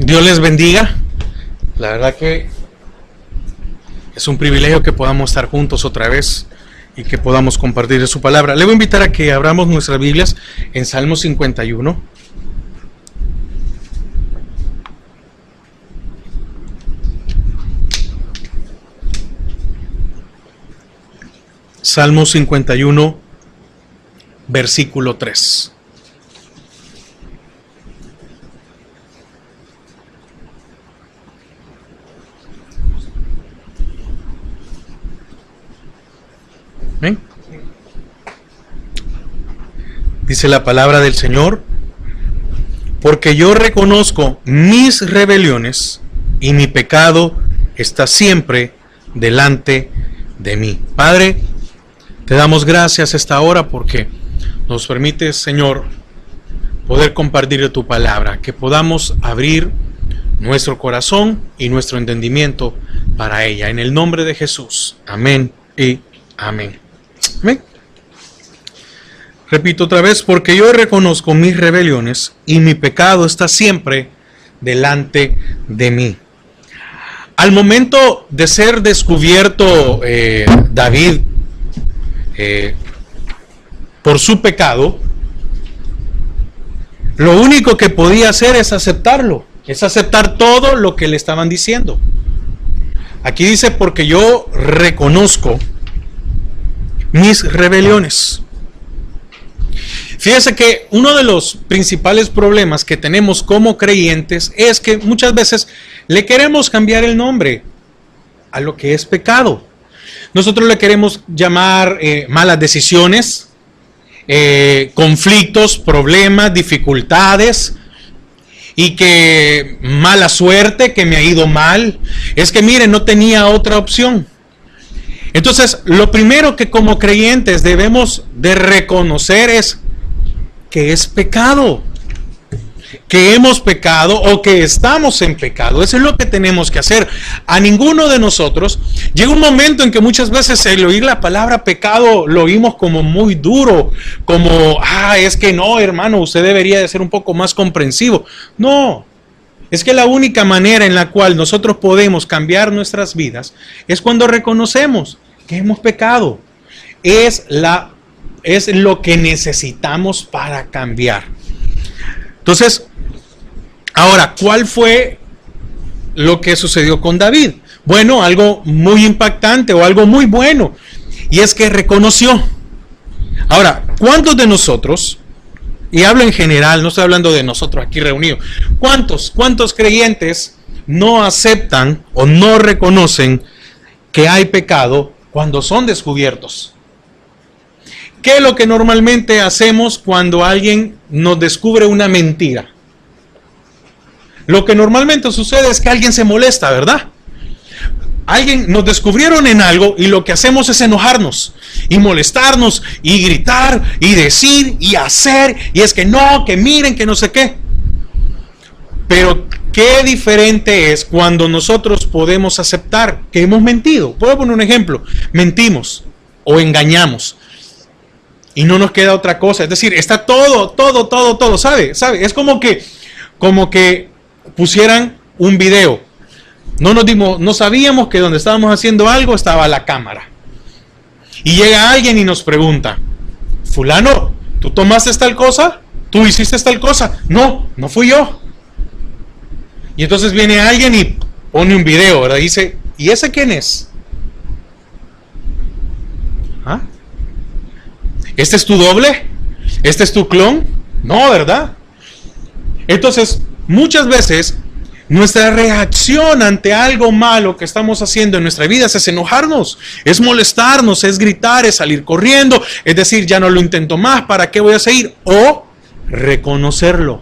Dios les bendiga. La verdad que es un privilegio que podamos estar juntos otra vez y que podamos compartir de su palabra. Le voy a invitar a que abramos nuestras Biblias en Salmo 51. Salmo 51, versículo 3. ¿Ven? Dice la palabra del Señor: porque yo reconozco mis rebeliones y mi pecado está siempre delante de mí. Padre, te damos gracias esta hora porque nos permites, Señor, poder compartir de tu palabra, que podamos abrir nuestro corazón y nuestro entendimiento para ella. En el nombre de Jesús. Amén y amén. Amén. Repito otra vez: porque yo reconozco mis rebeliones y mi pecado está siempre delante de mí. Al momento de ser descubierto David por su pecado, lo único que podía hacer es aceptarlo, es aceptar todo lo que le estaban diciendo. Aquí dice: porque yo reconozco mis rebeliones. Fíjese que uno de los principales problemas que tenemos como creyentes es que muchas veces le queremos cambiar el nombre a lo que es pecado. Nosotros le queremos llamar malas decisiones, conflictos, problemas, dificultades, y que mala suerte, que me ha ido mal. Es que mire, no tenía otra opción. Entonces, lo primero que como creyentes debemos de reconocer es que es pecado, que hemos pecado o que estamos en pecado. Eso es lo que tenemos que hacer. A ninguno de nosotros llega un momento en que muchas veces el oír la palabra pecado lo oímos como muy duro, como, es que no, hermano, usted debería de ser un poco más comprensivo. No, es que la única manera en la cual nosotros podemos cambiar nuestras vidas es cuando reconocemos que hemos pecado. Es lo que necesitamos para cambiar. Entonces, ahora, ¿cuál fue lo que sucedió con David? Bueno, algo muy impactante o algo muy bueno, y es que reconoció. Ahora, ¿cuántos de nosotros, y hablo en general, no estoy hablando de nosotros aquí reunidos, cuántos creyentes no aceptan o no reconocen que hay pecado cuando son descubiertos? ¿Qué es lo que normalmente hacemos cuando alguien nos descubre una mentira? Lo que normalmente sucede es que alguien se molesta, ¿verdad? Alguien nos descubrieron en algo y lo que hacemos es enojarnos y molestarnos y gritar y decir y hacer, y es que no, que miren, que no sé qué. Pero qué diferente es cuando nosotros podemos aceptar que hemos mentido. Puedo poner un ejemplo: mentimos o engañamos y no nos queda otra cosa. Es decir, está todo, ¿sabe? Es como que pusieran un video. No sabíamos que donde estábamos haciendo algo estaba la cámara. Y llega alguien y nos pregunta: fulano, ¿tú tomaste tal cosa? ¿Tú hiciste tal cosa? No fui yo. Y entonces viene alguien y pone un video, ¿verdad? Y dice: ¿y ese quién es? ¿Este es tu doble? ¿Este es tu clon? No, ¿verdad? Entonces, muchas veces nuestra reacción ante algo malo que estamos haciendo en nuestra vida es enojarnos, es molestarnos, es gritar, es salir corriendo, es decir, ya no lo intento más, ¿para qué voy a seguir? O reconocerlo.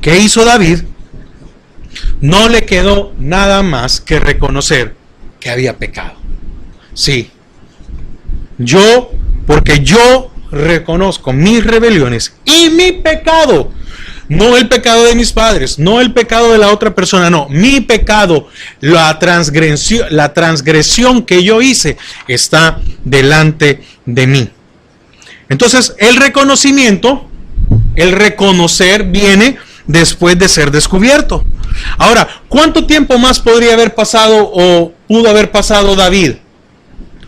¿Qué hizo David? No le quedó nada más que reconocer que había pecado. Sí, porque yo reconozco mis rebeliones y mi pecado, no el pecado de mis padres, no el pecado de la otra persona, no, mi pecado, la transgresión que yo hice está delante de mí. Entonces, el reconocimiento, el reconocer viene después de ser descubierto. Ahora, ¿cuánto tiempo más podría haber pasado o pudo haber pasado David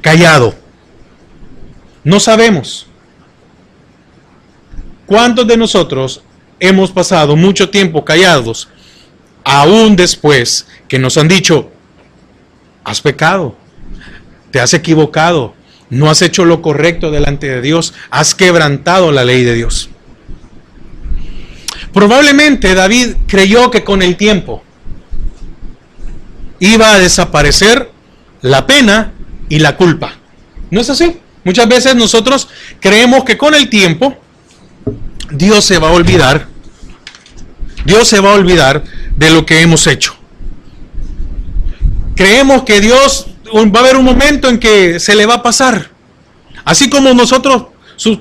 callado? No sabemos. ¿Cuántos de nosotros hemos pasado mucho tiempo callados, aún después que nos han dicho, has pecado, te has equivocado, no has hecho lo correcto delante de Dios, has quebrantado la ley de Dios? Probablemente David creyó que con el tiempo iba a desaparecer la pena y la culpa. ¿No es así? Muchas veces nosotros creemos que con el tiempo Dios se va a olvidar. Dios se va a olvidar de lo que hemos hecho. Creemos que Dios va a haber un momento en que se le va a pasar. Así como nosotros,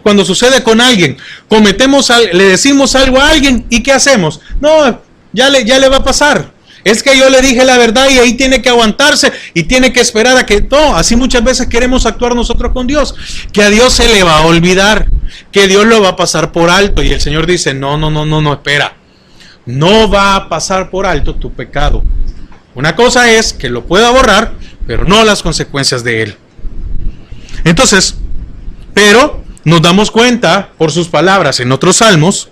cuando sucede con alguien, le decimos algo a alguien y ¿qué hacemos? No, ya le va a pasar. Es que yo le dije la verdad y ahí tiene que aguantarse y tiene que esperar a que... No, así muchas veces queremos actuar nosotros con Dios. Que a Dios se le va a olvidar, que Dios lo va a pasar por alto. Y el Señor dice, no, espera. No va a pasar por alto tu pecado. Una cosa es que lo pueda borrar, pero no las consecuencias de él. Entonces, pero nos damos cuenta por sus palabras en otros salmos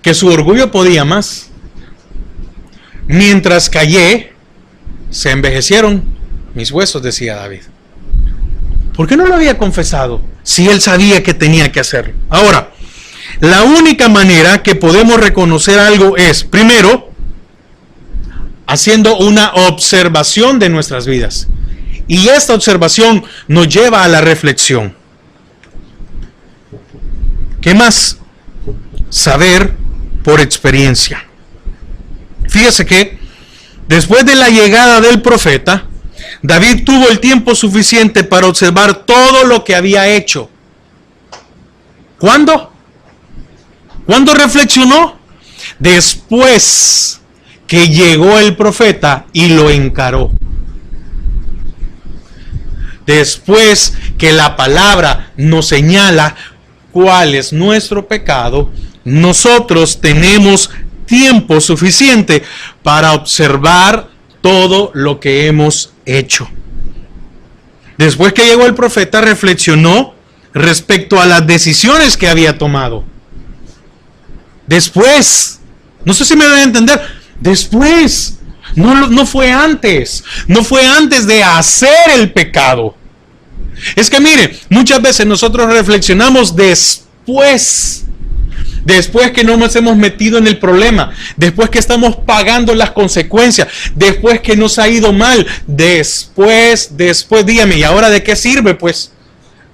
que su orgullo podía más. Mientras callé, se envejecieron mis huesos, decía David. ¿Por qué no lo había confesado si él sabía que tenía que hacerlo? Ahora, la única manera que podemos reconocer algo es, primero, haciendo una observación de nuestras vidas. Y esta observación nos lleva a la reflexión. ¿Qué más? Saber por experiencia. Fíjese que después de la llegada del profeta, David tuvo el tiempo suficiente para observar todo lo que había hecho. ¿Cuándo? ¿Cuándo reflexionó? Después que llegó el profeta y lo encaró. Después que la palabra nos señala cuál es nuestro pecado, nosotros tenemos tiempo suficiente para observar todo lo que hemos hecho. Después que llegó el profeta, reflexionó respecto a las decisiones que había tomado. Después, no sé si me van a entender, después, no fue antes, no fue antes de hacer el pecado. Es que mire, muchas veces nosotros reflexionamos después que no nos hemos metido en el problema, después que estamos pagando las consecuencias, después que nos ha ido mal, después, dígame, ¿y ahora de qué sirve pues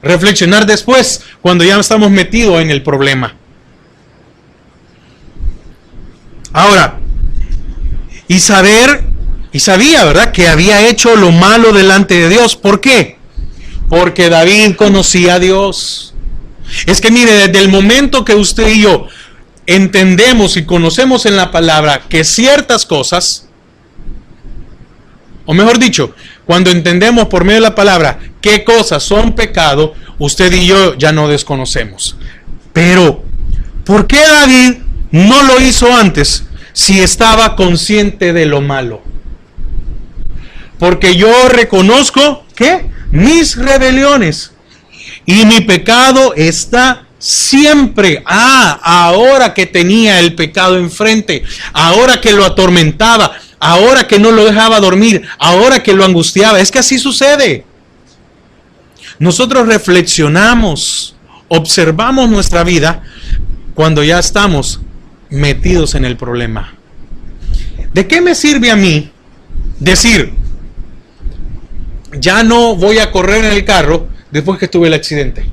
reflexionar después cuando ya estamos metidos en el problema? Ahora, y sabía, ¿verdad?, que había hecho lo malo delante de Dios. ¿Por qué? Porque David conocía a Dios. Es que mire, desde el momento que usted y yo entendemos y conocemos en la palabra que ciertas cosas, o mejor dicho, cuando entendemos por medio de la palabra qué cosas son pecado, usted y yo ya no desconocemos. Pero, ¿por qué David no lo hizo antes si estaba consciente de lo malo? Porque yo reconozco que mis rebeliones y mi pecado está siempre. Ahora que tenía el pecado enfrente, ahora que lo atormentaba, ahora que no lo dejaba dormir, ahora que lo angustiaba. Es que así sucede. Nosotros reflexionamos, observamos nuestra vida cuando ya estamos metidos en el problema. ¿De qué me sirve a mí decir, ya no voy a correr en el carro después que tuve el accidente?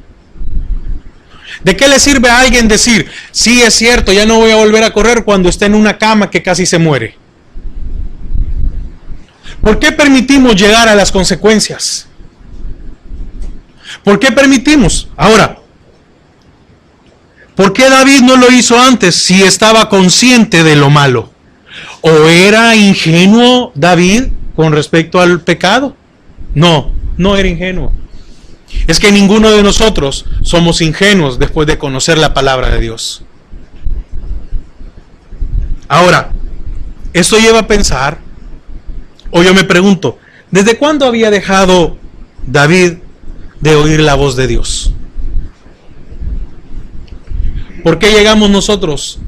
¿De qué le sirve a alguien decir, sí, es cierto, ya no voy a volver a correr cuando esté en una cama que casi se muere? ¿Por qué permitimos llegar a las consecuencias? ¿Por qué permitimos? Ahora, ¿por qué David no lo hizo antes si estaba consciente de lo malo? ¿O era ingenuo David con respecto al pecado? No, no era ingenuo. Es que ninguno de nosotros somos ingenuos después de conocer la palabra de Dios. Ahora, esto lleva a pensar, o yo me pregunto, ¿desde cuándo había dejado David de oír la voz de Dios? ¿Por qué llegamos nosotros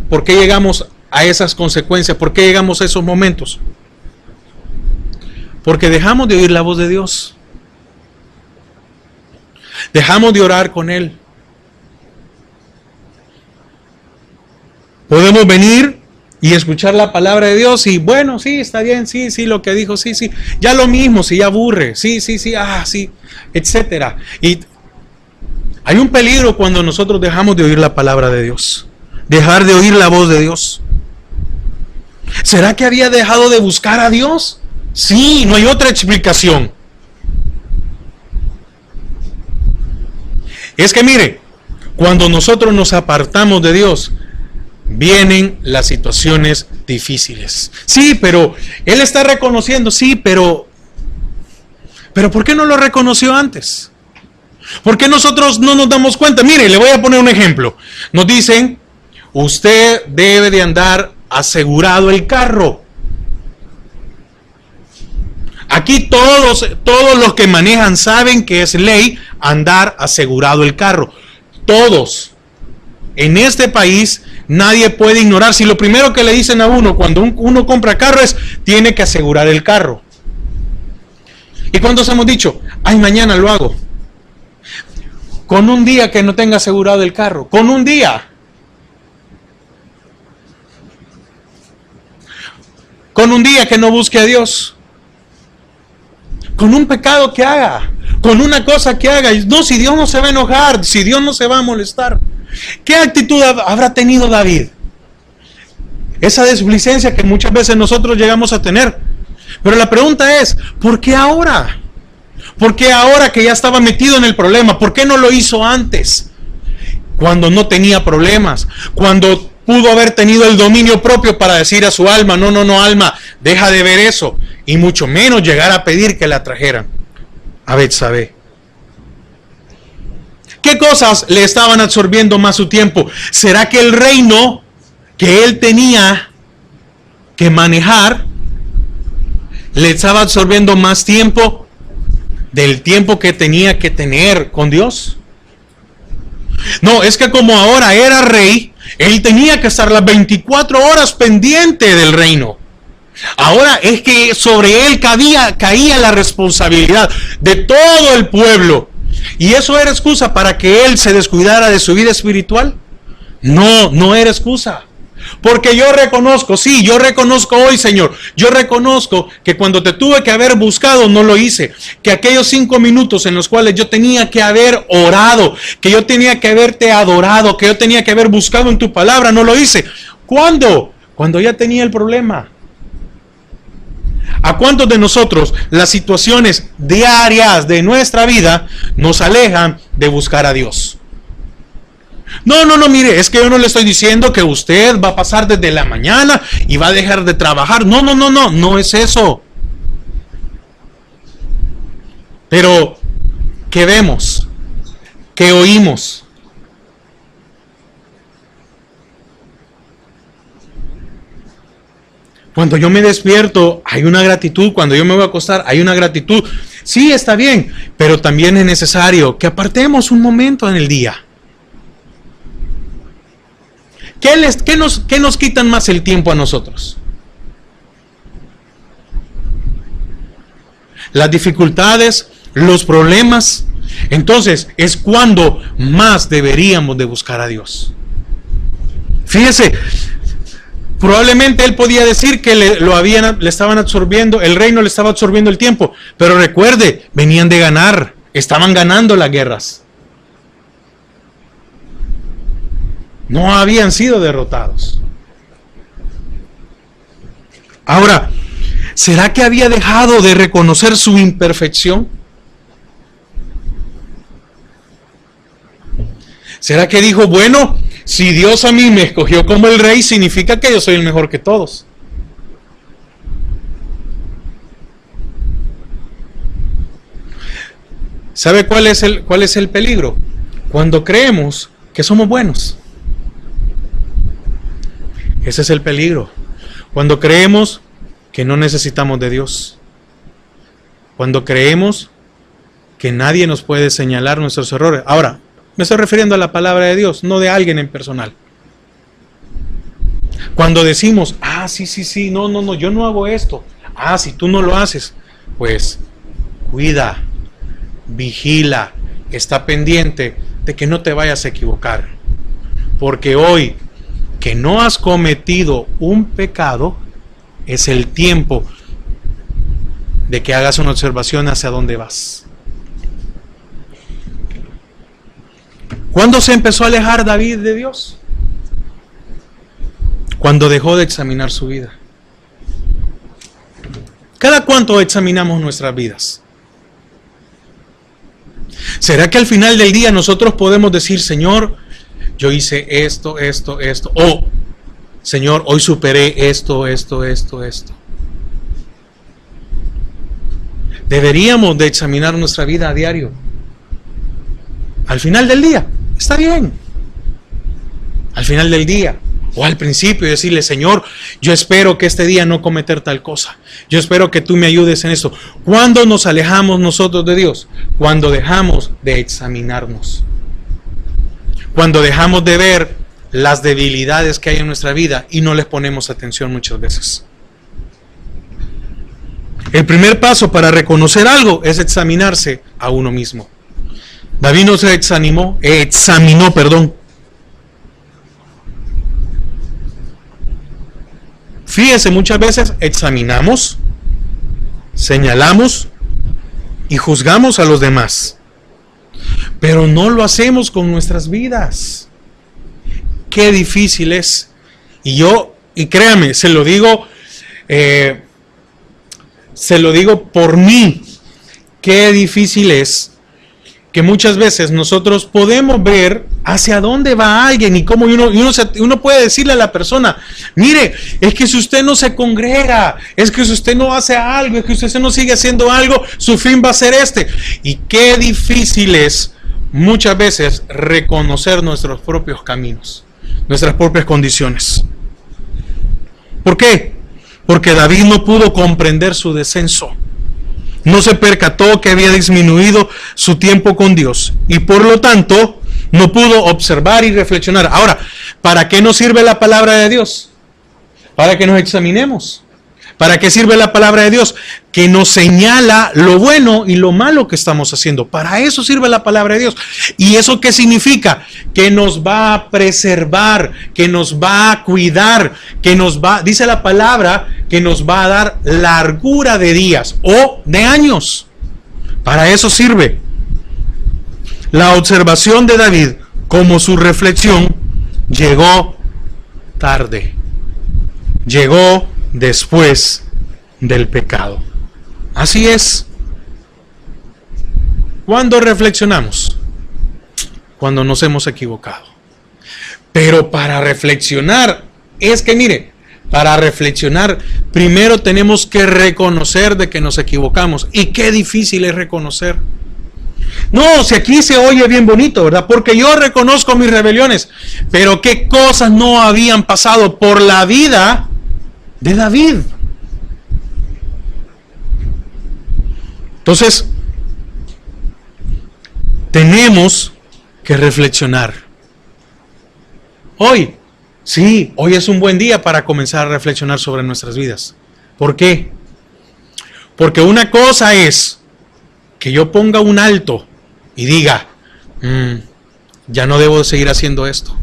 por qué llegamos a esas consecuencias? ¿Por qué llegamos a esos momentos? Porque dejamos de oír la voz de Dios. Dejamos de orar con Él. Podemos venir y escuchar la palabra de Dios y bueno, sí, está bien, sí, lo que dijo, sí, ya lo mismo, si ya aburre, sí, etcétera. Y hay un peligro cuando nosotros dejamos de oír la palabra de Dios, dejar de oír la voz de Dios. ¿Será que había dejado de buscar a Dios? Sí, no hay otra explicación. Es que mire, cuando nosotros nos apartamos de Dios, vienen las situaciones difíciles. Sí, pero Él está reconociendo, sí, pero ¿por qué no lo reconoció antes? ¿Por qué nosotros no nos damos cuenta? Mire, le voy a poner un ejemplo. Nos dicen, usted debe de andar asegurado el carro. Aquí todos los que manejan saben que es ley andar asegurado el carro. Todos. En este país nadie puede ignorar. Si lo primero que le dicen a uno cuando uno compra carro es tiene que asegurar el carro. ¿Y cuántos hemos dicho? Ay, mañana lo hago? Con un día que no tenga asegurado el carro. Con un día. Con un día que no busque a Dios. Con un pecado que haga. Con una cosa que haga. No, si Dios no se va a enojar. Si Dios no se va a molestar. ¿Qué actitud habrá tenido David? Esa desplicencia que muchas veces nosotros llegamos a tener. Pero la pregunta es, ¿por qué ahora? ¿Por qué ahora que ya estaba metido en el problema? ¿Por qué no lo hizo antes? Cuando no tenía problemas. Cuando pudo haber tenido el dominio propio para decir a su alma, no, alma, deja de ver eso. Y mucho menos llegar a pedir que la trajeran a Betsabé. ¿Qué cosas le estaban absorbiendo más su tiempo? ¿Será que el reino que él tenía que manejar le estaba absorbiendo más tiempo del tiempo que tenía que tener con Dios? No, es que como ahora era rey, él tenía que estar las 24 horas pendiente del reino. Ahora es que sobre él caía la responsabilidad de todo el pueblo. ¿Y eso era excusa para que él se descuidara de su vida espiritual? No era excusa. Porque yo reconozco hoy, Señor, yo reconozco que cuando te tuve que haber buscado no lo hice, que aquellos 5 minutos en los cuales yo tenía que haber orado, que yo tenía que haberte adorado, que yo tenía que haber buscado en tu palabra, no lo hice. ¿Cuándo? Cuando ya tenía el problema. ¿A cuántos de nosotros las situaciones diarias de nuestra vida nos alejan de buscar a Dios? No, mire, es que yo no le estoy diciendo que usted va a pasar desde la mañana y va a dejar de trabajar. No es eso. Pero, ¿qué vemos? ¿Qué oímos? Cuando yo me despierto, hay una gratitud. Cuando yo me voy a acostar, hay una gratitud. Sí, está bien, pero también es necesario que apartemos un momento en el día. ¿Qué nos quitan más el tiempo a nosotros? Las dificultades, los problemas. Entonces, es cuando más deberíamos de buscar a Dios. Fíjese, probablemente él podía decir que le estaban absorbiendo, el reino le estaba absorbiendo el tiempo. Pero recuerde, venían de ganar, estaban ganando las guerras. No habían sido derrotados. Ahora, ¿será que había dejado de reconocer su imperfección? ¿Será que dijo, bueno, si Dios a mí me escogió como el rey, significa que yo soy el mejor que todos? ¿Sabe cuál es el peligro? Cuando creemos que somos buenos. Ese es el peligro. Cuando creemos que no necesitamos de Dios. Cuando creemos que nadie nos puede señalar nuestros errores. Ahora, me estoy refiriendo a la palabra de Dios, no de alguien en personal. Cuando decimos, sí, no, yo no hago esto. Si tú no lo haces, pues cuida, vigila, está pendiente de que no te vayas a equivocar. Porque hoy que no has cometido un pecado, es el tiempo de que hagas una observación hacia dónde vas. ¿Cuándo se empezó a alejar David de Dios? Cuando dejó de examinar su vida. ¿Cada cuánto examinamos nuestras vidas? ¿Será que al final del día nosotros podemos decir, Señor, yo hice esto, o Señor, hoy superé esto? Deberíamos de examinar nuestra vida a diario. Al final del día, está bien. Al final del día, o al principio, decirle, Señor, yo espero que este día no cometer tal cosa. Yo espero que tú me ayudes en esto. ¿Cuándo nos alejamos nosotros de Dios? Cuando dejamos de examinarnos. Cuando dejamos de ver las debilidades que hay en nuestra vida y no les ponemos atención muchas veces. El primer paso para reconocer algo es examinarse a uno mismo. David no se examinó. Fíjense, muchas veces examinamos, señalamos y juzgamos a los demás, pero no lo hacemos con nuestras vidas. Qué difícil es. Y créame, se lo digo por mí, qué difícil es que muchas veces nosotros podemos ver hacia dónde va alguien y cómo uno puede decirle a la persona, mire, es que si usted no se congrega, es que si usted no hace algo, es que si usted no sigue haciendo algo, su fin va a ser este. Y qué difícil es muchas veces reconocer nuestros propios caminos, nuestras propias condiciones. ¿Por qué? Porque David no pudo comprender su descenso. No se percató que había disminuido su tiempo con Dios y por lo tanto no pudo observar y reflexionar. Ahora, ¿para qué nos sirve la palabra de Dios? Para que nos examinemos. ¿Para qué sirve la palabra de Dios? Que nos señala lo bueno y lo malo que estamos haciendo. Para eso sirve la palabra de Dios. ¿Y eso qué significa? Que nos va a preservar, que nos va a cuidar, dice la palabra, que nos va a dar largura de días o de años. Para eso sirve. La observación de David, como su reflexión, llegó tarde. Llegó después del pecado. Así es. ¿Cuándo reflexionamos? Cuando nos hemos equivocado. Pero para reflexionar, para reflexionar, primero tenemos que reconocer de que nos equivocamos. Y qué difícil es reconocer. No, si aquí se oye bien bonito, ¿verdad? Porque yo reconozco mis rebeliones. Pero qué cosas no habían pasado por la vida de David. Entonces, tenemos que reflexionar. Hoy es un buen día para comenzar a reflexionar sobre nuestras vidas. ¿Por qué? Porque una cosa es que yo ponga un alto y diga, ya no debo seguir haciendo esto,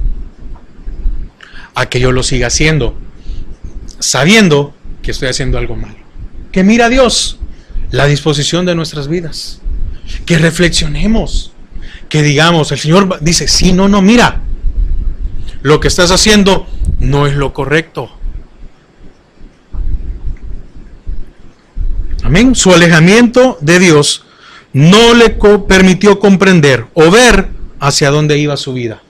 a que yo lo siga haciendo, sabiendo que estoy haciendo algo malo. Que mira Dios la disposición de nuestras vidas, que reflexionemos, que digamos, el Señor dice, sí, no, mira, lo que estás haciendo no es lo correcto. Amén. Su alejamiento de Dios no le permitió comprender o ver hacia dónde iba su vida.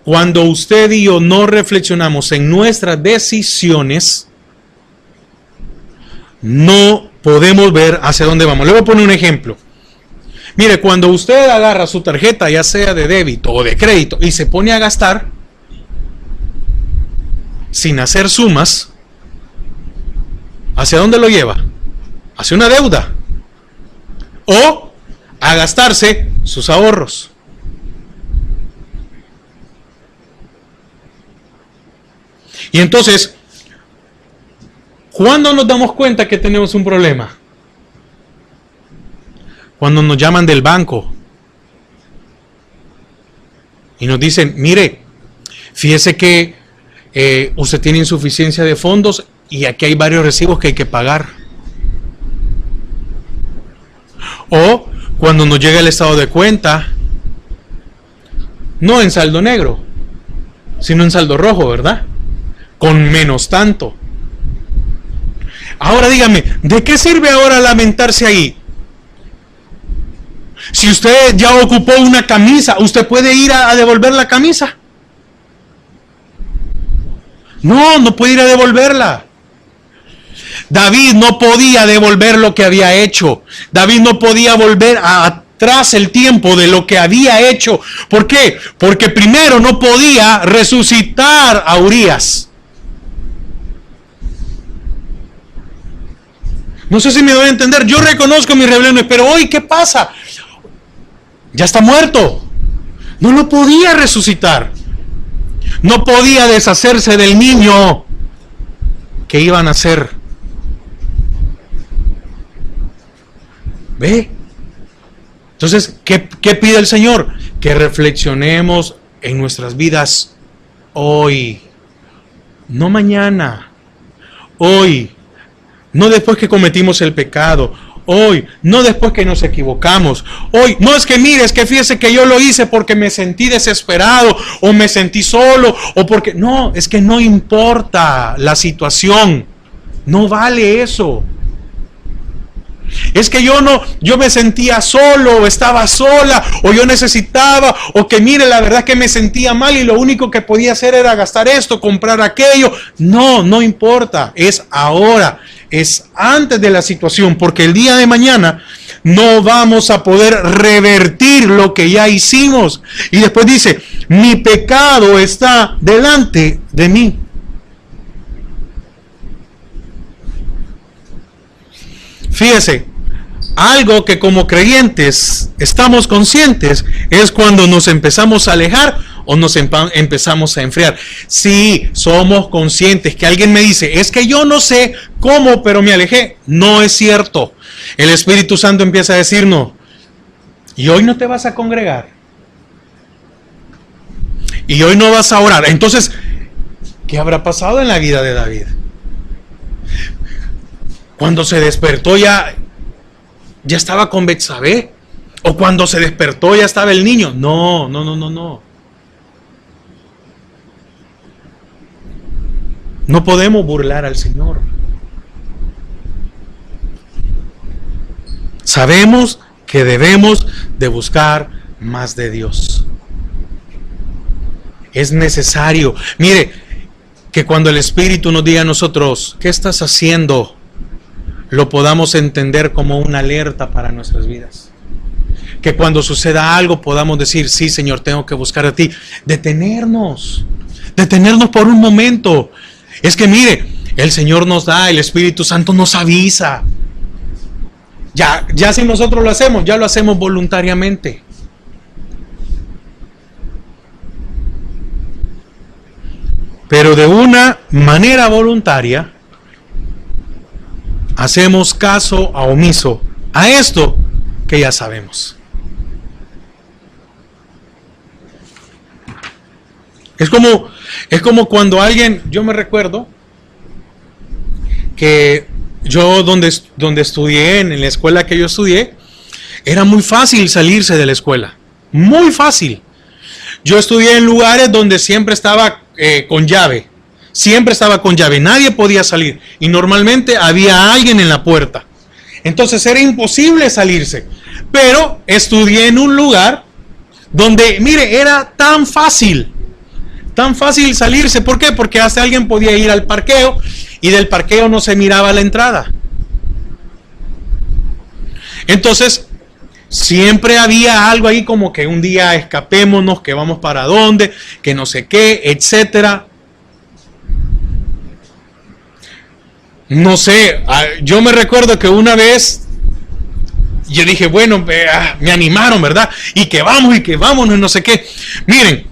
Cuando usted y yo no reflexionamos en nuestras decisiones, no podemos ver hacia dónde vamos. Le voy a poner un ejemplo. Mire, cuando usted agarra su tarjeta, ya sea de débito o de crédito, y se pone a gastar, sin hacer sumas, ¿hacia dónde lo lleva? Hacia una deuda. O a gastarse sus ahorros. Y entonces, ¿cuándo nos damos cuenta que tenemos un problema? Cuando nos llaman del banco y nos dicen, mire, fíjese que usted tiene insuficiencia de fondos y aquí hay varios recibos que hay que pagar. O cuando nos llega el estado de cuenta, no en saldo negro, sino en saldo rojo, ¿verdad? Con menos tanto. Ahora dígame, ¿de qué sirve ahora lamentarse ahí? Si usted ya ocupó una camisa, ¿usted puede ir a devolver la camisa? No, no puede ir a devolverla. David no podía devolver lo que había hecho. David no podía volver atrás el tiempo de lo que había hecho. ¿Por qué? Porque primero no podía resucitar a Urías. No sé si me doy a entender. Yo reconozco mis rebeliones, pero hoy, ¿qué pasa? Ya está muerto. No lo podía resucitar. No podía deshacerse del niño que iba a nacer. ¿Ve? Entonces, ¿qué pide el Señor? Que reflexionemos en nuestras vidas hoy. No mañana. Hoy. No después que cometimos el pecado. Hoy, no después que nos equivocamos. Hoy, no es que mire, es que fíjese que yo lo hice porque me sentí desesperado o me sentí solo o porque... No, es que no importa la situación. No vale eso. Es que yo me sentía solo o estaba sola o yo necesitaba o que mire, la verdad es que me sentía mal y lo único que podía hacer era gastar esto, comprar aquello. No, no importa. Es ahora. Es antes de la situación, porque el día de mañana no vamos a poder revertir lo que ya hicimos. Y después dice, mi pecado está delante de mí. Fíjese, algo que como creyentes estamos conscientes es cuando nos empezamos a alejar o nos empezamos a enfriar. Sí, somos conscientes que alguien me dice, es que yo no sé cómo, pero me alejé. No es cierto. El Espíritu Santo empieza a decirnos, y hoy no te vas a congregar. Y hoy no vas a orar. Entonces, ¿qué habrá pasado en la vida de David? Cuando se despertó ya estaba con Betsabé. O cuando se despertó ya estaba el niño. No. No podemos burlar al Señor. Sabemos que debemos de buscar más de Dios. Es necesario. Mire, que cuando el Espíritu nos diga a nosotros, ¿qué estás haciendo?, lo podamos entender como una alerta para nuestras vidas. Que cuando suceda algo podamos decir, sí, Señor, tengo que buscar a ti. Detenernos por un momento. Es que mire, el Señor nos da, el Espíritu Santo nos avisa. Ya si nosotros lo hacemos, ya lo hacemos voluntariamente. Pero de una manera voluntaria, hacemos caso omiso a esto que ya sabemos. Es como cuando alguien, yo me recuerdo que yo donde estudié, en la escuela que yo estudié, era muy fácil salirse de la escuela, muy fácil. Yo estudié en lugares donde siempre estaba con llave, nadie podía salir y normalmente había alguien en la puerta. Entonces era imposible salirse, pero estudié en un lugar donde, mire, era tan fácil salirse. ¿Por qué? Porque hasta alguien podía ir al parqueo y del parqueo no se miraba la entrada. Entonces, siempre había algo ahí como que un día escapémonos, que vamos para dónde, que no sé qué, etcétera. No sé, yo me recuerdo que una vez yo dije, bueno, me animaron, ¿verdad? Y que vámonos, no sé qué. Miren,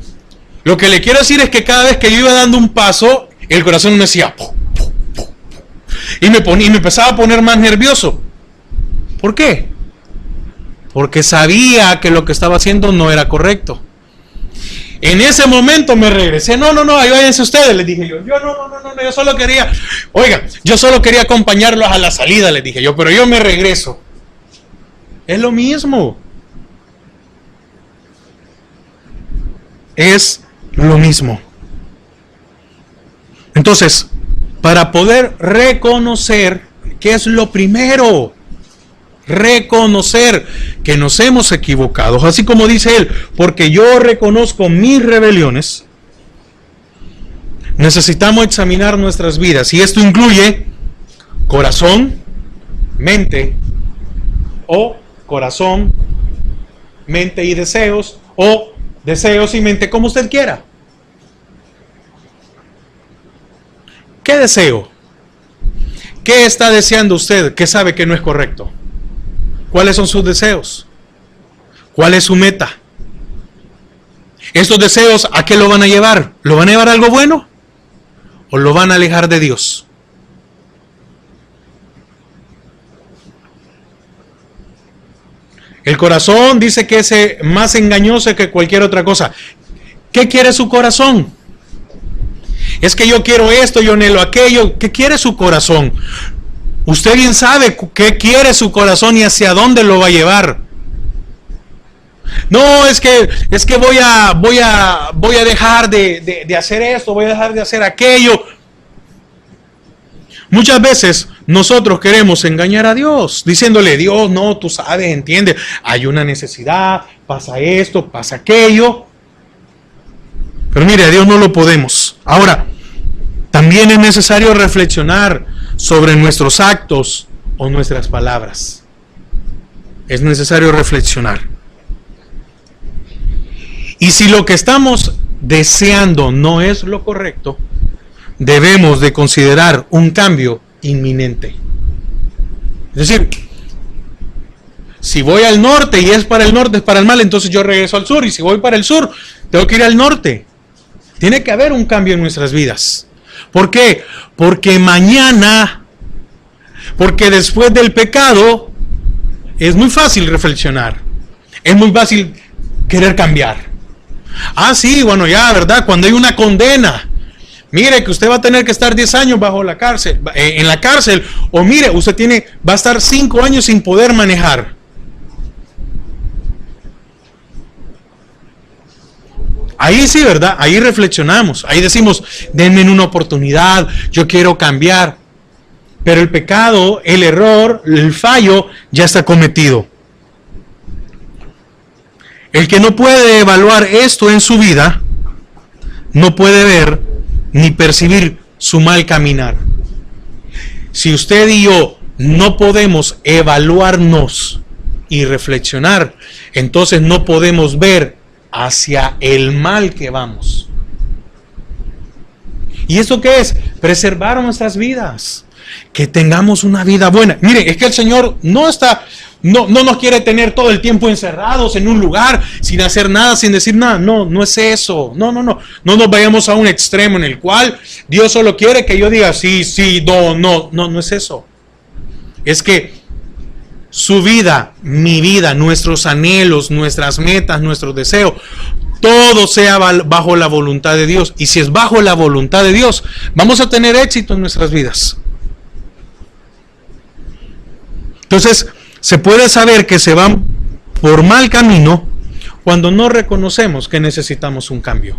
lo que le quiero decir es que cada vez que yo iba dando un paso, el corazón me decía, y me empezaba a poner más nervioso. ¿Por qué? Porque sabía que lo que estaba haciendo no era correcto. En ese momento me regresé. No, ahí váyanse ustedes, les dije yo. Yo yo solo quería, yo solo quería acompañarlos a la salida, les dije yo, pero yo me regreso. Es lo mismo. Es lo mismo. Entonces, para poder reconocer, ¿qué es lo primero? Reconocer que nos hemos equivocado, así como dice él, porque yo reconozco mis rebeliones. Necesitamos examinar nuestras vidas, y esto incluye corazón, mente, o corazón, mente y deseos, o deseos y mente, como usted quiera. ¿Qué deseo? ¿Qué está deseando usted que sabe que no es correcto? ¿Cuáles son sus deseos? ¿Cuál es su meta? ¿Estos deseos a qué lo van a llevar? ¿Lo van a llevar a algo bueno? ¿O lo van a alejar de Dios? El corazón dice que es más engañoso que cualquier otra cosa. ¿Qué quiere su corazón? Es que yo quiero esto, yo anhelo aquello. ¿Qué quiere su corazón? Usted bien sabe qué quiere su corazón y hacia dónde lo va a llevar. No, es que voy a dejar de hacer esto, voy a dejar de hacer aquello. Muchas veces nosotros queremos engañar a Dios, diciéndole, Dios, no, tú sabes, entiendes, hay una necesidad, pasa esto, pasa aquello. Pero mire, a Dios no lo podemos. Ahora, también es necesario reflexionar sobre nuestros actos o nuestras palabras. Es necesario reflexionar. Y si lo que estamos deseando no es lo correcto, debemos de considerar un cambio inminente. Es decir, si voy al norte y es para el norte, es para el mal, entonces yo regreso al sur. Y si voy para el sur, tengo que ir al norte. Tiene que haber un cambio en nuestras vidas. ¿Por qué? Porque mañana, porque después del pecado, es muy fácil reflexionar. Es muy fácil querer cambiar. Ah, sí, bueno, ya, ¿verdad? Cuando hay una condena, mire que usted va a tener que estar 10 años bajo la cárcel, en la cárcel, o mire, usted va a estar 5 años sin poder manejar. Ahí sí, ¿verdad? Ahí reflexionamos, ahí decimos, denme una oportunidad, yo quiero cambiar. Pero el pecado, el error, el fallo ya está cometido. El que no puede evaluar esto en su vida, no puede ver ni percibir su mal caminar. Si usted y yo no podemos evaluarnos y reflexionar, entonces no podemos ver hacia el mal que vamos. ¿Y esto qué es? Preservar nuestras vidas, que tengamos una vida buena. Mire, es que el Señor no nos quiere tener todo el tiempo encerrados en un lugar, sin hacer nada, sin decir nada. No es eso. No nos vayamos a un extremo en el cual Dios solo quiere que yo diga sí, no es eso. Es que su vida, mi vida, nuestros anhelos, nuestras metas, nuestros deseos, todo sea bajo la voluntad de Dios. Y si es bajo la voluntad de Dios, vamos a tener éxito en nuestras vidas. Entonces, se puede saber que se van por mal camino cuando no reconocemos que necesitamos un cambio.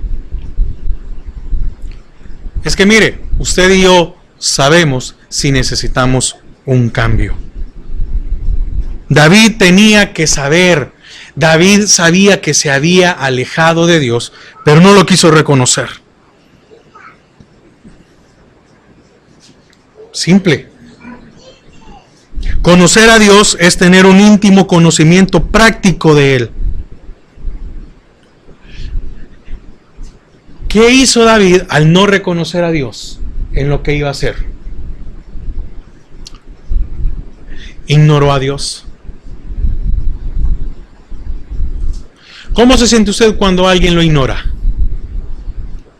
Es que mire, usted y yo sabemos si necesitamos un cambio. David tenía que saber, David sabía que se había alejado de Dios, pero no lo quiso reconocer. Simple. Conocer a Dios es tener un íntimo conocimiento práctico de Él. ¿Qué hizo David al no reconocer a Dios en lo que iba a hacer? ignoró a Dios. ¿Cómo se siente usted cuando alguien lo ignora?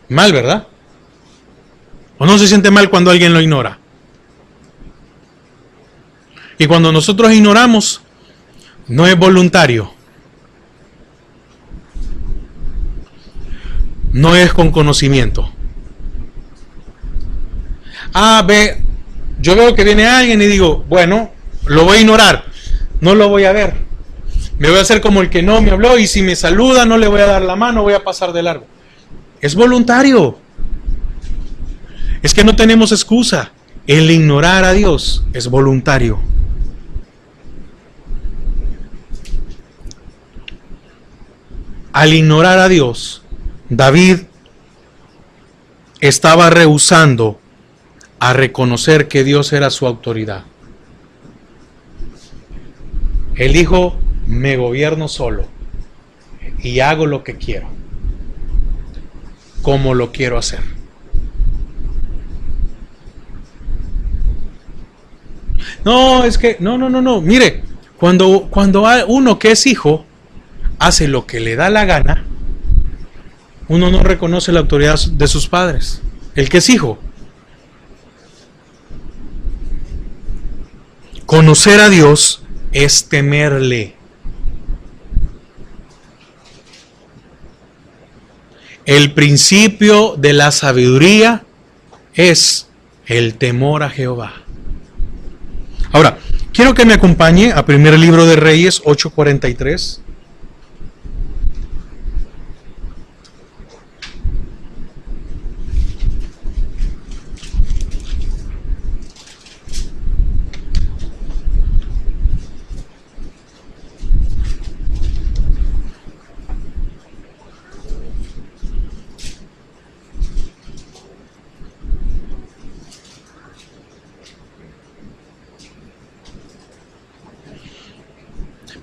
Mal, ¿verdad? ¿O no se siente mal cuando alguien lo ignora? Y cuando nosotros ignoramos, no es voluntario. No es con conocimiento. Yo veo que viene alguien y digo, bueno, lo voy a ignorar, no lo voy a ver. Me voy a hacer como el que no me habló, y si me saluda no le voy a dar la mano, voy a pasar de largo. Es voluntario. Es que no tenemos excusa. El ignorar a Dios es voluntario. Al ignorar a Dios, David estaba rehusando a reconocer que Dios era su autoridad. Él dijo, me gobierno solo y hago lo que quiero, como lo quiero hacer. No, es que, no. Mire, cuando uno que es hijo hace lo que le da la gana, uno no reconoce la autoridad de sus padres. El que es hijo. Conocer a Dios es temerle. El principio de la sabiduría es el temor a Jehová. Ahora, quiero que me acompañe a primer libro de Reyes 8:43.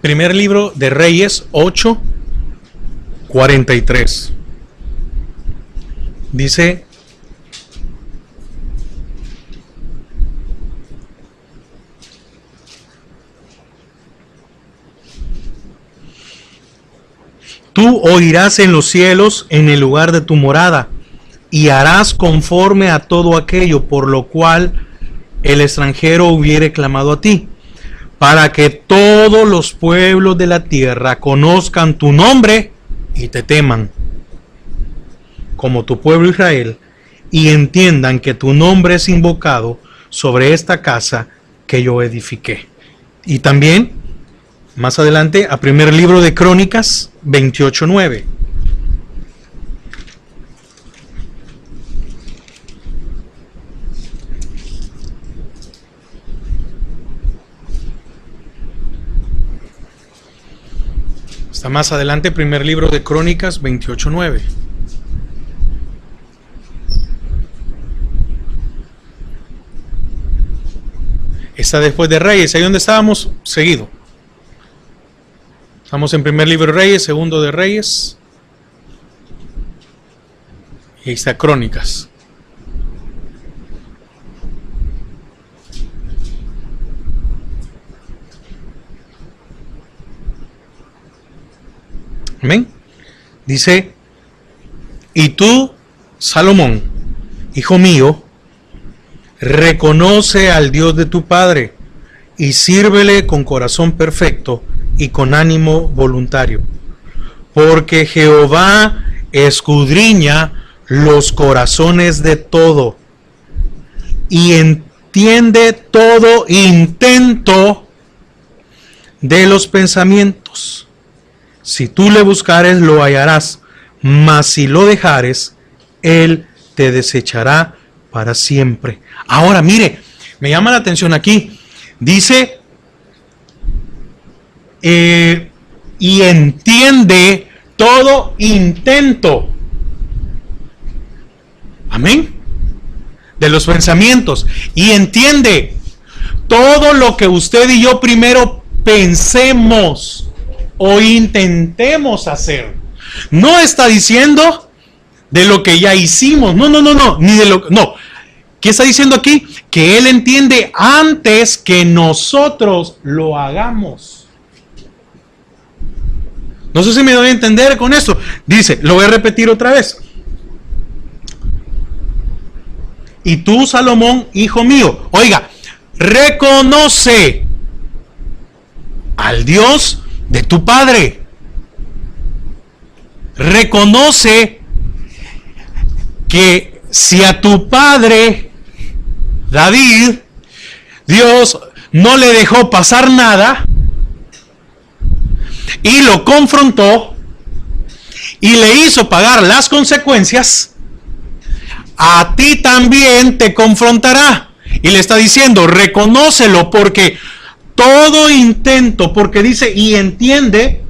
Primer libro de Reyes 8:43. Dice: tú oirás en los cielos en el lugar de tu morada, y harás conforme a todo aquello por lo cual el extranjero hubiere clamado a ti, para que todos los pueblos de la tierra conozcan tu nombre y te teman, como tu pueblo Israel, y entiendan que tu nombre es invocado sobre esta casa que yo edifiqué. Y también, más adelante, a primer libro de Crónicas 28:9. Está más adelante, primer libro de Crónicas 28:9. Está después de Reyes. Ahí donde estábamos, seguido. Estamos en primer libro de Reyes, segundo de Reyes. Y ahí está Crónicas. Amén. Dice: y tú, Salomón, hijo mío, reconoce al Dios de tu padre y sírvele con corazón perfecto y con ánimo voluntario, porque Jehová escudriña los corazones de todo y entiende todo intento de los pensamientos. Si tú le buscares, lo hallarás, mas si lo dejares, él te desechará para siempre. Ahora, mire, me llama la atención aquí. Dice, y entiende todo intento. Amén. De los pensamientos. Y entiende todo lo que usted y yo primero pensemos o intentemos hacer. No está diciendo de lo que ya hicimos. No. Ni de lo. No. ¿Qué está diciendo aquí? Que Él entiende antes que nosotros lo hagamos. No sé si me doy a entender con esto. Dice, lo voy a repetir otra vez. Y tú, Salomón, hijo mío, oiga, reconoce al Dios de tu padre. Reconoce que si a tu padre David, Dios no le dejó pasar nada y lo confrontó y le hizo pagar las consecuencias, a ti también te confrontará. Y le está diciendo, reconócelo, porque todo intento, porque dice, y entiende,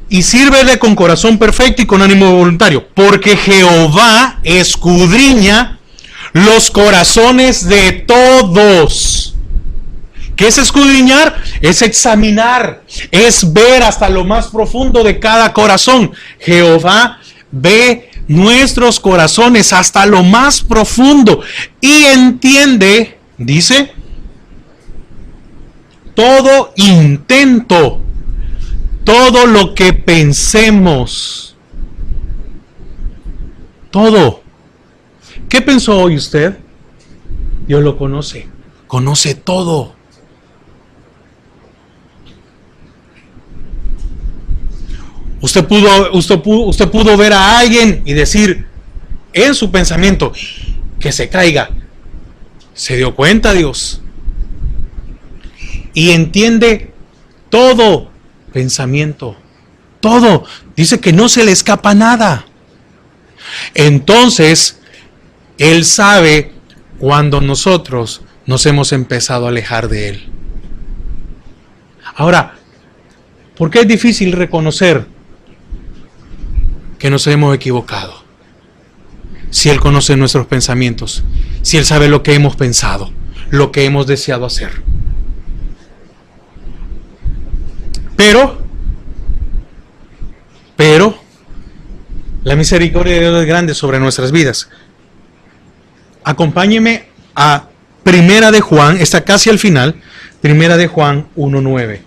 y sírvele con corazón perfecto y con ánimo voluntario, porque Jehová escudriña los corazones de todos. ¿Qué es escudriñar? Es examinar, es ver hasta lo más profundo de cada corazón. Jehová ve nuestros corazones hasta lo más profundo y entiende, dice, todo intento, todo lo que pensemos, todo. ¿Qué pensó hoy usted? Dios lo conoce, conoce todo. Usted pudo ver a alguien y decir en su pensamiento que se caiga. Se dio cuenta Dios. Y entiende todo pensamiento. Todo. Dice que no se le escapa nada. Entonces, Él sabe cuando nosotros nos hemos empezado a alejar de Él. Ahora, ¿por qué es difícil reconocer que nos hemos equivocado? Si Él conoce nuestros pensamientos, si Él sabe lo que hemos pensado, lo que hemos deseado hacer. Pero la misericordia de Dios es grande sobre nuestras vidas. Acompáñeme a Primera de Juan, está casi al final, Primera de Juan 1:9.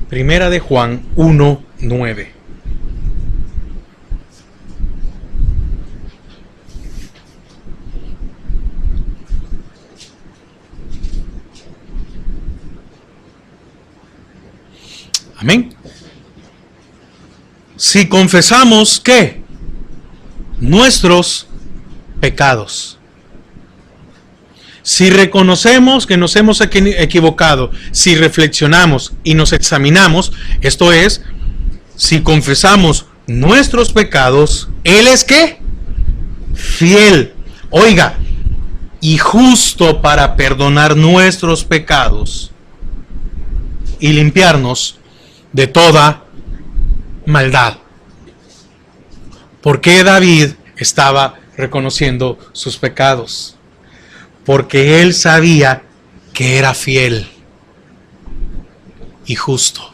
Primera de Juan 1:9. Amén. Si confesamos que nuestros pecados, si reconocemos que nos hemos equivocado, si reflexionamos y nos examinamos, esto es, si confesamos nuestros pecados, Él es ¿qué? Fiel. Oiga, y justo para perdonar nuestros pecados y limpiarnos de toda maldad. ¿Por qué David estaba reconociendo sus pecados? Porque él sabía que era fiel y justo.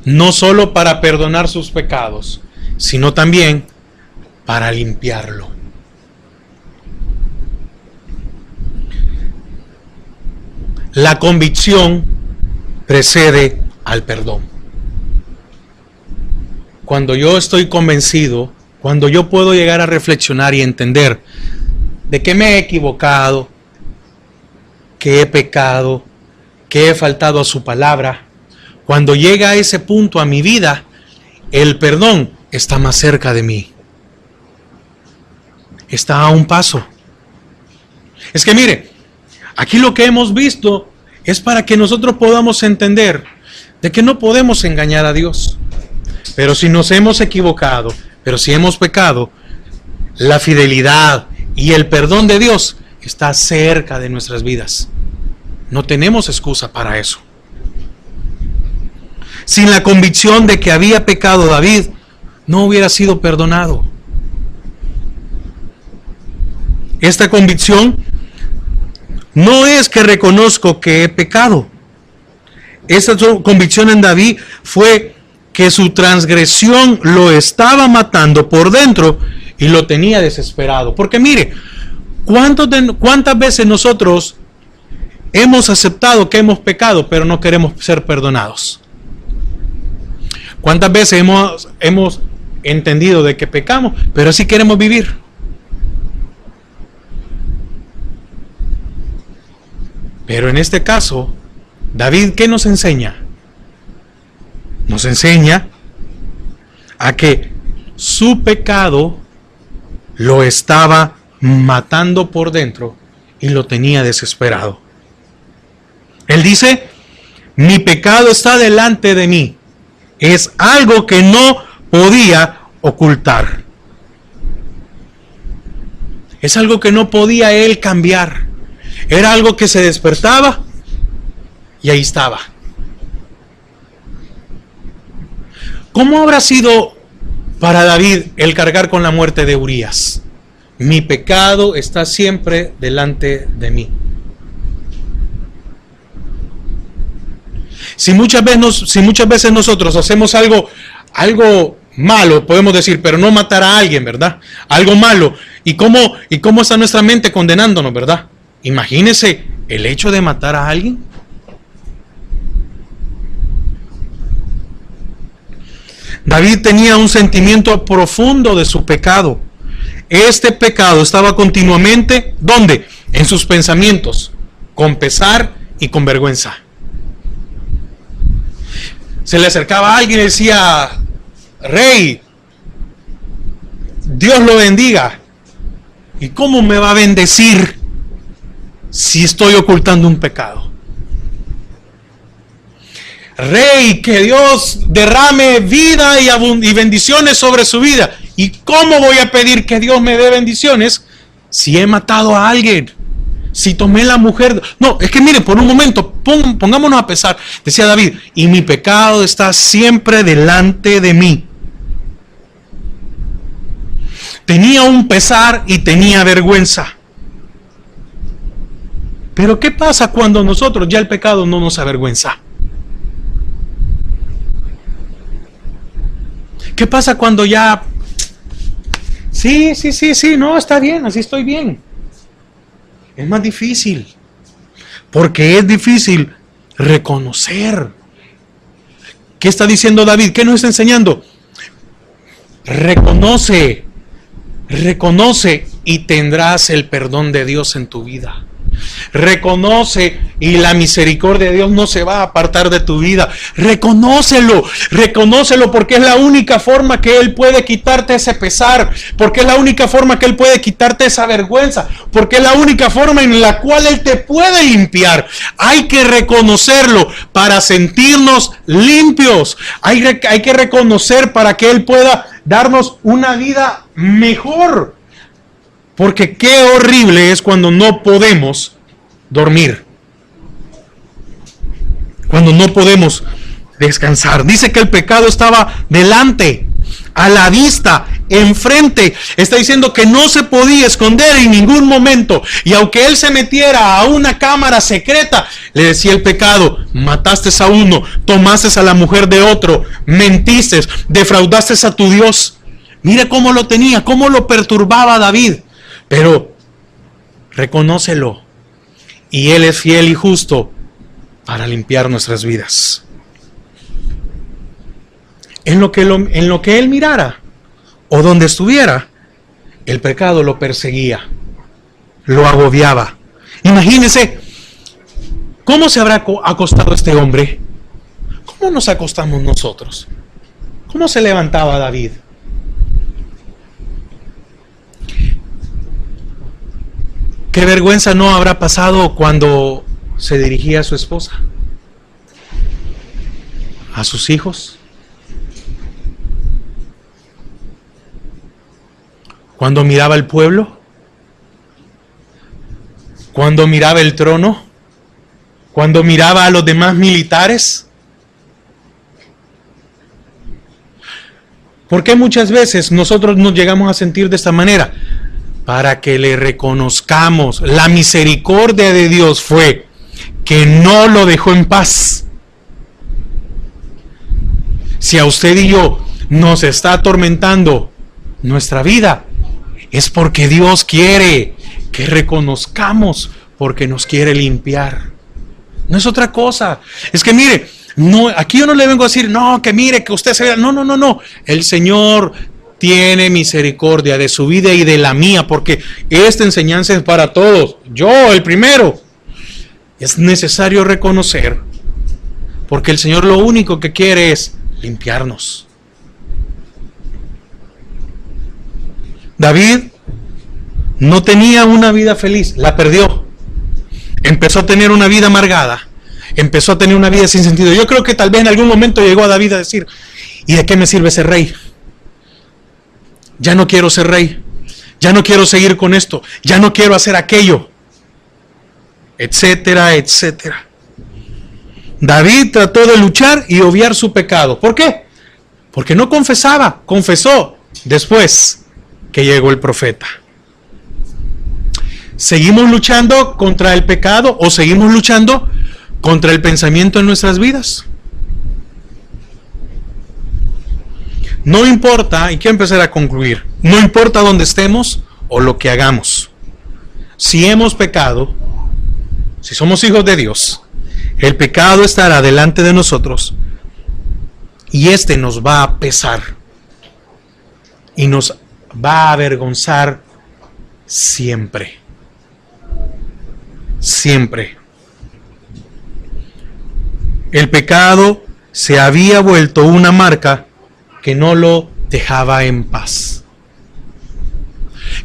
No solo para perdonar sus pecados, sino también para limpiarlo. La convicción precede al perdón. Cuando yo estoy convencido, cuando yo puedo llegar a reflexionar y entender de que me he equivocado, que he pecado, que he faltado a su palabra, cuando llega a ese punto a mi vida, el perdón está más cerca de mí. Está a un paso. Es que mire, aquí lo que hemos visto es para que nosotros podamos entender de que no podemos engañar a Dios. Pero si nos hemos equivocado, pero si hemos pecado, la fidelidad y el perdón de Dios está cerca de nuestras vidas. No tenemos excusa para eso. Sin la convicción de que había pecado, David no hubiera sido perdonado. Esta convicción no es que reconozco que he pecado. Esta convicción en David fue que su transgresión lo estaba matando por dentro y lo tenía desesperado. Porque mire, ¿cuántas veces nosotros hemos aceptado que hemos pecado, pero no queremos ser perdonados? ¿Cuántas veces hemos entendido de que pecamos, pero sí queremos vivir? Pero en este caso, David, ¿qué nos enseña? Nos enseña a que su pecado lo estaba matando por dentro y lo tenía desesperado. Él dice, mi pecado está delante de mí. Es algo que no podía ocultar. Es algo que no podía él cambiar. Era algo que se despertaba y ahí estaba. ¿Cómo habrá sido para David el cargar con la muerte de Urías? Mi pecado está siempre delante de mí. Si muchas veces nosotros hacemos algo malo, podemos decir, pero no matar a alguien, ¿verdad? Algo malo. ¿Y cómo está nuestra mente condenándonos, verdad? Imagínese el hecho de matar a alguien. David tenía un sentimiento profundo de su pecado. Este pecado estaba continuamente, ¿dónde? En sus pensamientos, con pesar y con vergüenza. Se le acercaba a alguien y decía, Rey, Dios lo bendiga. ¿Y cómo me va a bendecir si estoy ocultando un pecado? Rey, que Dios derrame vida y bendiciones sobre su vida. ¿Y cómo voy a pedir que Dios me dé bendiciones si he matado a alguien? Si tomé la mujer... No, es que miren, por un momento, pongámonos a pensar. Decía David, y mi pecado está siempre delante de mí. Tenía un pesar y tenía vergüenza. Pero ¿qué pasa cuando nosotros ya el pecado no nos avergüenza? ¿Qué pasa cuando ya... Sí, no, está bien, así estoy bien? Es más difícil, porque es difícil reconocer. ¿Qué está diciendo David? ¿Qué nos está enseñando? Reconoce y tendrás el perdón de Dios en tu vida. Reconoce y la misericordia de Dios no se va a apartar de tu vida. Reconócelo porque es la única forma que Él puede quitarte ese pesar, porque es la única forma que Él puede quitarte esa vergüenza, porque es la única forma en la cual Él te puede limpiar. Hay que reconocerlo para sentirnos limpios. Hay que reconocer para que Él pueda darnos una vida mejor. Porque qué horrible es cuando no podemos dormir. Cuando no podemos descansar. Dice que el pecado estaba delante, a la vista, enfrente. Está diciendo que no se podía esconder en ningún momento. Y aunque él se metiera a una cámara secreta, le decía el pecado: mataste a uno, tomaste a la mujer de otro, mentiste, defraudaste a tu Dios. Mira cómo lo tenía, cómo lo perturbaba a David. Pero reconócelo, y Él es fiel y justo para limpiar nuestras vidas. En lo que Él mirara o donde estuviera, el pecado lo perseguía, lo agobiaba. Imagínense cómo se habrá acostado este hombre. ¿Cómo nos acostamos nosotros? ¿Cómo se levantaba David? ¿Qué vergüenza no habrá pasado cuando se dirigía a su esposa? ¿A sus hijos? ¿Cuando miraba el pueblo? ¿Cuando miraba el trono? cuando miraba a los demás militares? ¿Por qué muchas veces nosotros nos llegamos a sentir de esta manera? Para que le reconozcamos. La misericordia de Dios fue que no lo dejó en paz. Si a usted y yo nos está atormentando nuestra vida, es porque Dios quiere que reconozcamos, porque nos quiere limpiar. No es otra cosa. Es que mire, no, aquí yo no le vengo a decir, no, que mire, que usted se vea. No. El Señor tiene misericordia de su vida y de la mía, porque esta enseñanza es para todos. Yo, el primero. Es necesario reconocer, porque el Señor lo único que quiere es limpiarnos. David no tenía una vida feliz, la perdió. Empezó a tener una vida amargada, empezó a tener una vida sin sentido. Yo creo que tal vez en algún momento llegó a David a decir, ¿y de qué me sirve ser rey? Ya no quiero ser rey, ya no quiero seguir con esto, ya no quiero hacer aquello, etcétera, etcétera. David trató de luchar y obviar su pecado. ¿Por qué? Porque no confesaba, confesó después que llegó el profeta. ¿Seguimos luchando contra el pecado o seguimos luchando contra el pensamiento en nuestras vidas? No importa, y quiero empezar a concluir, no importa dónde estemos o lo que hagamos. Si hemos pecado, si somos hijos de Dios, el pecado estará delante de nosotros y este nos va a pesar y nos va a avergonzar siempre. Siempre. El pecado se había vuelto una marca que no lo dejaba en paz.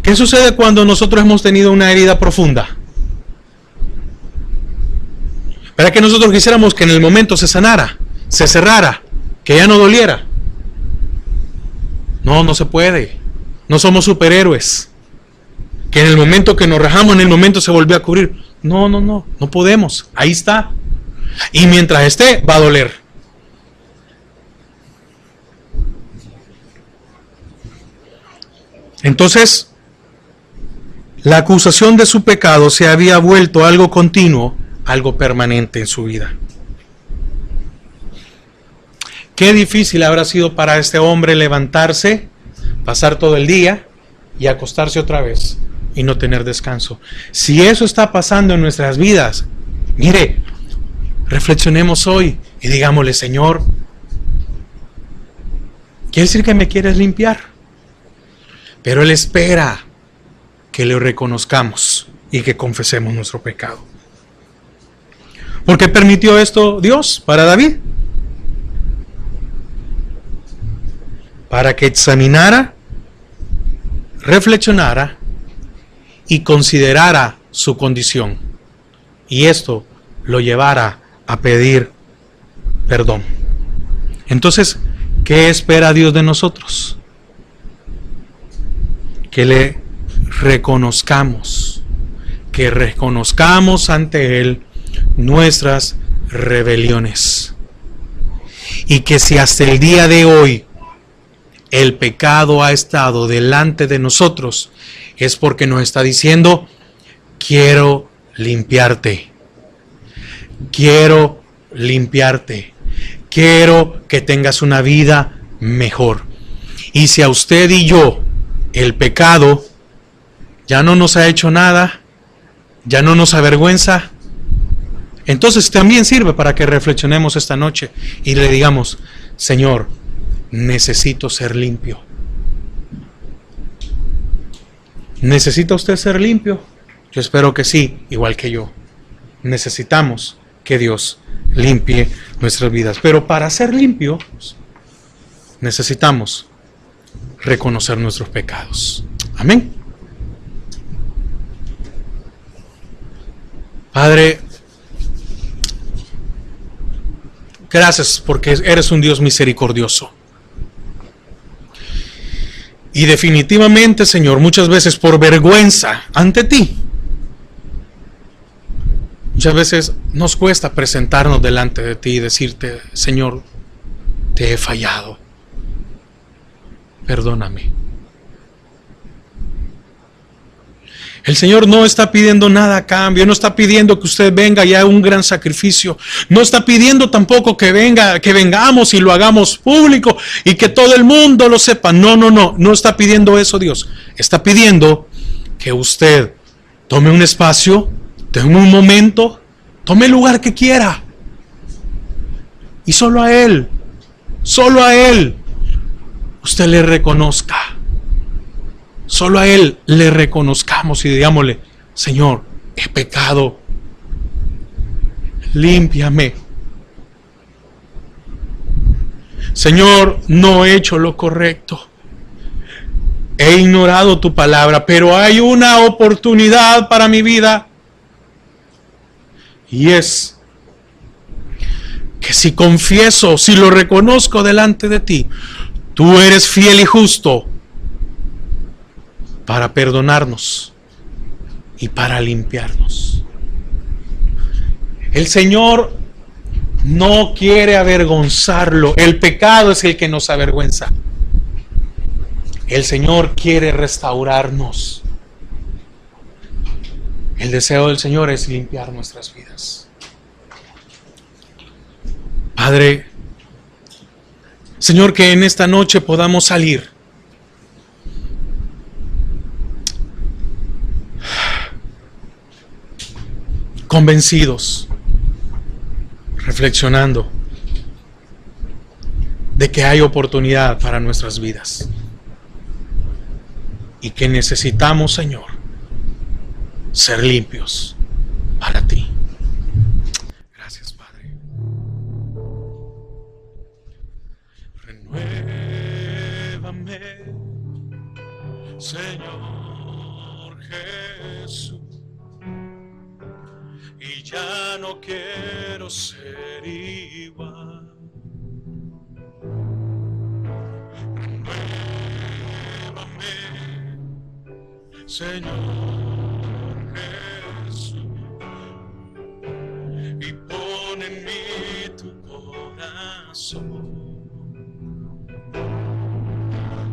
¿Qué sucede cuando nosotros hemos tenido una herida profunda? ¿Para que nosotros quisiéramos que en el momento se sanara, se cerrara, que ya no doliera? No, no se puede. No somos superhéroes. Que en el momento que nos rajamos, en el momento se volvió a cubrir. No podemos. Ahí está. Y mientras esté, va a doler. Entonces, la acusación de su pecado se había vuelto algo continuo, algo permanente en su vida. Qué difícil habrá sido para este hombre levantarse, pasar todo el día y acostarse otra vez y no tener descanso. Si eso está pasando en nuestras vidas, mire, reflexionemos hoy y digámosle, Señor, quiere decir que me quieres limpiar, pero Él espera que le reconozcamos y que confesemos nuestro pecado. ¿Por qué permitió esto Dios para David? Para que examinara, reflexionara y considerara su condición. Y esto lo llevara a pedir perdón. Entonces, ¿qué espera Dios de nosotros? Que le reconozcamos, que reconozcamos ante Él nuestras rebeliones. Y que si hasta el día de hoy el pecado ha estado delante de nosotros, es porque nos está diciendo, quiero limpiarte. Quiero limpiarte. Quiero que tengas una vida mejor. Y si a usted y yo el pecado ya no nos ha hecho nada, ya no nos avergüenza, entonces también sirve para que reflexionemos esta noche y le digamos, Señor, necesito ser limpio. ¿Necesita usted ser limpio? Yo espero que sí, igual que yo. Necesitamos que Dios limpie nuestras vidas. Pero para ser limpios, necesitamos reconocer nuestros pecados. Amén. Padre, gracias porque eres un Dios misericordioso. Y definitivamente, Señor, muchas veces por vergüenza ante ti, Muchas veces nos cuesta presentarnos delante de ti y decirte: Señor, te he fallado, perdóname. El Señor no está pidiendo nada a cambio, no está pidiendo que usted venga y haga un gran sacrificio, no está pidiendo tampoco que vengamos y lo hagamos público y que todo el mundo lo sepa. No está pidiendo eso Dios. Está pidiendo que usted tome un espacio, tome un momento, tome el lugar que quiera y solo a Él, usted le reconozca. Solo a Él le reconozcamos y digámosle: Señor, he pecado, límpiame. Señor, no he hecho lo correcto, he ignorado tu palabra, pero hay una oportunidad para mi vida, y es que si confieso, si lo reconozco delante de ti, tú eres fiel y justo para perdonarnos y para limpiarnos. El Señor no quiere avergonzarlo. El pecado es el que nos avergüenza. El Señor quiere restaurarnos. El deseo del Señor es limpiar nuestras vidas. Padre, Señor, que en esta noche podamos salir convencidos, reflexionando de que hay oportunidad para nuestras vidas y que necesitamos, Señor, ser limpios para ti. Gracias, Padre. Renuévame, Señor Jesús, y ya no quiero ser igual. Renuévame, Señor Jesús, y pon en mí tu corazón,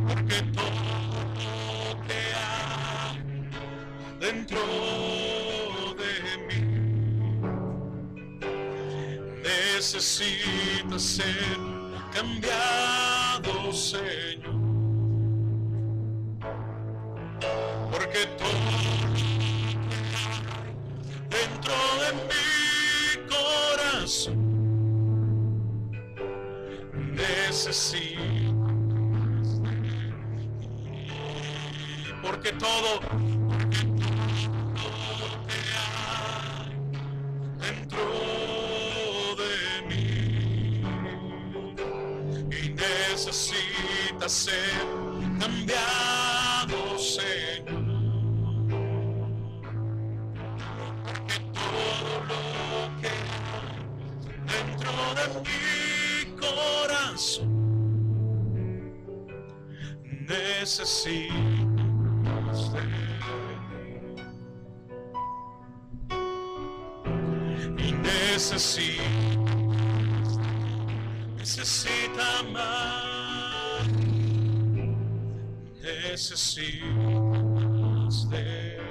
porque todo que hay dentro necesita ser cambiado, Señor, porque todo dentro de mi corazón necesita, porque todo que hay dentro necesita ser cambiado, Señor, porque todo lo que hay dentro de mi corazón necesita y necesita más, necesitas de